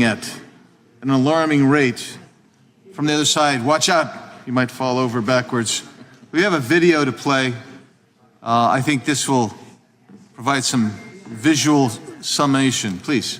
at an alarming rate. From the other side, watch out, you might fall over backwards. We have a video to play. I think this will provide some visual summation. Please.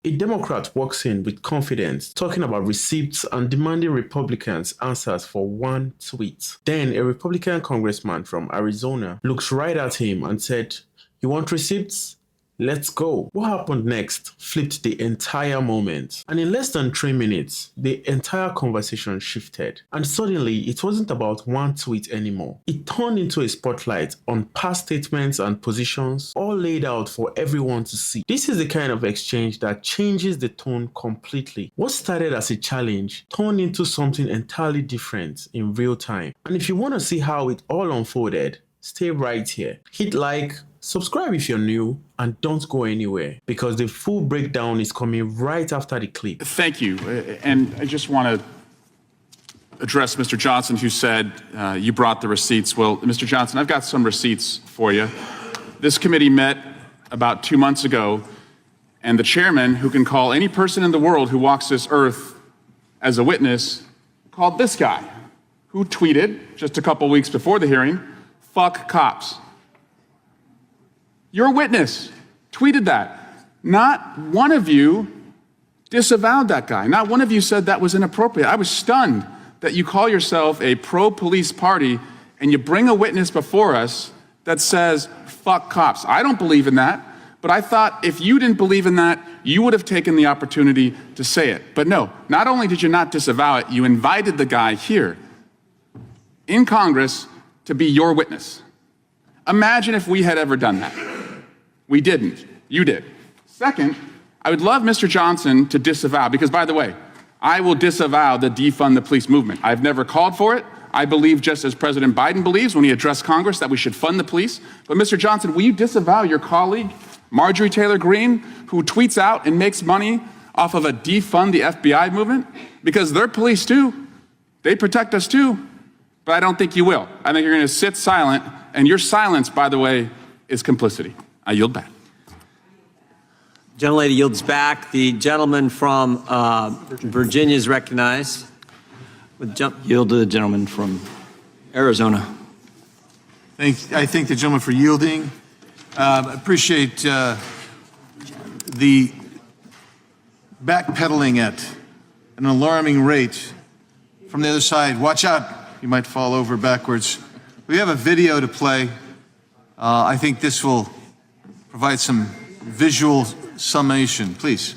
A Democrat walks in with confidence, talking about receipts and demanding Republicans' answers for one tweet. Then a Republican congressman from Arizona looks right at him and said, "You want receipts? Let's go." What happened next flipped the entire moment. And in less than 3 minutes, the entire conversation shifted. And suddenly, it wasn't about one tweet anymore. It turned into a spotlight on past statements and positions, all laid out for everyone to see. This is the kind of exchange that changes the tone completely. What started as a challenge turned into something entirely different in real time. And if you want to see how it all unfolded, stay right here. Hit like, subscribe if you're new, and don't go anywhere, because the full breakdown is coming right after the clip. Thank you. And I just want to address Mr. Johnson, who said you brought the receipts. Well, Mr. Johnson, I've got some receipts for you. This committee met about 2 months ago, and the chairman, who can call any person in the world who walks this earth as a witness, called this guy, who tweeted just a couple weeks before the hearing, "Fuck cops." Your witness tweeted that. Not one of you disavowed that guy. Not one of you said that was inappropriate. I was stunned that you call yourself a pro-police party and you bring a witness before us that says, "Fuck cops." I don't believe in that, but I thought if you didn't believe in that, you would have taken the opportunity to say it. But no, not only did you not disavow it, you invited the guy here in Congress to be your witness. Imagine if we had ever done that. We didn't. You did. Second, I would love Mr. Johnson to disavow, because, by the way, I will disavow the defund the police movement. I've never called for it. I believe, just as President Biden believes when he addressed Congress, that we should fund the police. But, Mr. Johnson, will you disavow your colleague, Marjorie Taylor Greene, who tweets out and makes money off of a defund the FBI movement? Because they're police too. They protect us too. But I don't think you will. I think you're going to sit silent, and your silence, by the way, is complicity. I yield back. Gentlelady yields back. The gentleman from Virginia is recognized. Yield to the gentleman from Arizona. I thank the gentleman for yielding. Appreciate the backpedaling at an alarming rate. From the other side, watch out, you might fall over backwards. We have a video to play. I think this will provide some visual summation. Please.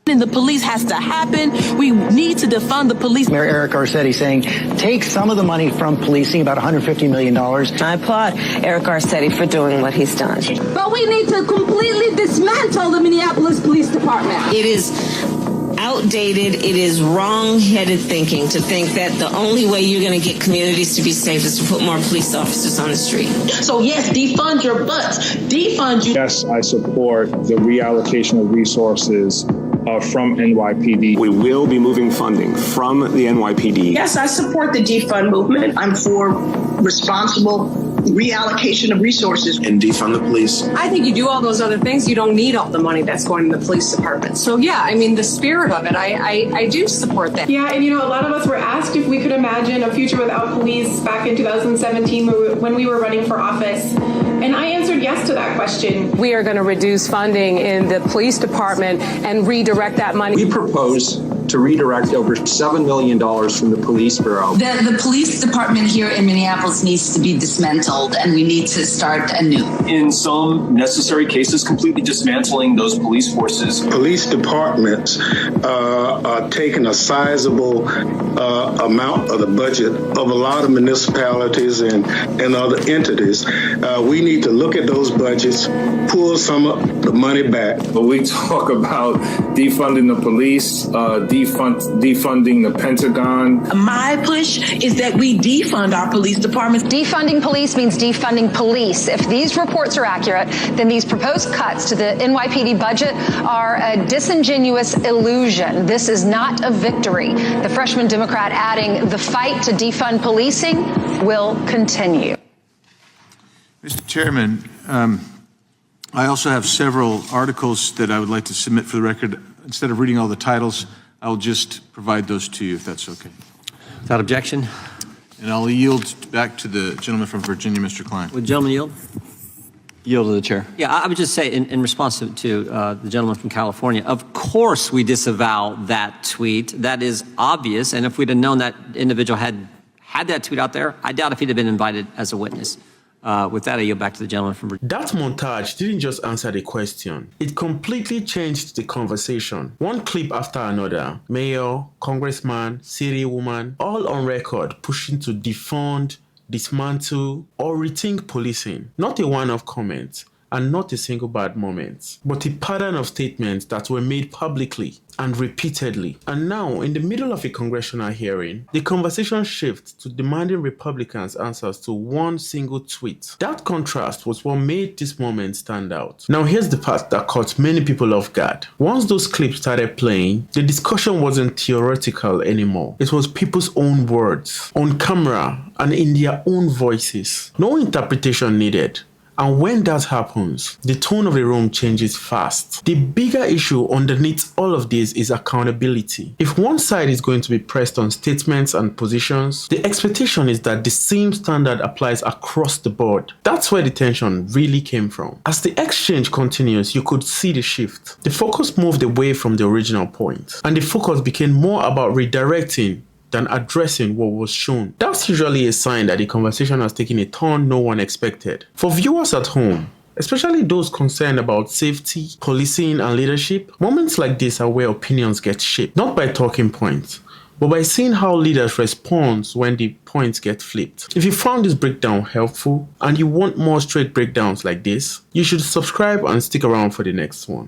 The police has to happen. We need to defund the police. Mayor Eric Garcetti saying take some of the money from policing, about $150 million. I applaud Eric Garcetti for doing what he's done. But we need to completely dismantle the Minneapolis Police Department. It is outdated. It is wrong-headed thinking to think that the only way you're going to get communities to be safe is to put more police officers on the street. So yes, defund your butts. Defund you. Yes, I support the reallocation of resources from NYPD. We will be moving funding from the NYPD. Yes, I support the defund movement. I'm for responsible reallocation of resources. And defund the police. I think you do all those other things, you don't need all the money that's going to the police department. So yeah, I mean, the spirit of it, I do support that. Yeah, and you know, a lot of us were asked if we could imagine a future without police back in 2017 when we were running for office. And I answered yes to that question. We are going to reduce funding in the police department and redirect that money. We propose to redirect over $7 million from the police bureau. The police department here in Minneapolis needs to be dismantled, and we need to start anew. In some necessary cases, completely dismantling those police forces. Police departments are taking a sizable amount of the budget of a lot of municipalities and other entities. We need to look at those budgets, pull some of the money back. But we talk about defunding the police, defunding the Pentagon. My push is that we defund our police departments. Defunding police means defunding police. If these reports are accurate, then these proposed cuts to the NYPD budget are a disingenuous illusion. This is not a victory. The freshman Democrat adding, the fight to defund policing will continue. Mr. Chairman, I also have several articles that I would like to submit for the record. Instead of reading all the titles, I'll just provide those to you, if that's okay. Without objection. And I'll yield back to the gentleman from Virginia, Mr. Klein. Would the gentleman yield? Yield to the chair. Yeah, I would just say in response to the gentleman from California, of course we disavow that tweet. That is obvious. And if we'd have known that individual had that tweet out there, I doubt if he'd have been invited as a witness. With that, I yield back to the gentleman from Virginia. That montage didn't just answer the question. It completely changed the conversation. One clip after another, mayor, congressman, city woman, all on record pushing to defund, dismantle, or rethink policing. Not a one-off comment, and not a single bad moment, but a pattern of statements that were made publicly and repeatedly. And now, in the middle of a congressional hearing, the conversation shifts to demanding Republicans answers to one single tweet. That contrast was what made this moment stand out. Now, here's the part that caught many people off guard. Once those clips started playing, the discussion wasn't theoretical anymore. It was people's own words, on camera, and in their own voices. No interpretation needed. And when that happens, the tone of the room changes fast. The bigger issue underneath all of this is accountability. If one side is going to be pressed on statements and positions, the expectation is that the same standard applies across the board. That's where the tension really came from. As the exchange continues, you could see the shift. The focus moved away from the original point, and the focus became more about redirecting than addressing what was shown. That's usually a sign that the conversation has taken a turn no one expected. For viewers at home, especially those concerned about safety, policing, and leadership, moments like this are where opinions get shaped, not by talking points, but by seeing how leaders respond when the points get flipped. If you found this breakdown helpful, and you want more straight breakdowns like this, you should subscribe and stick around for the next one.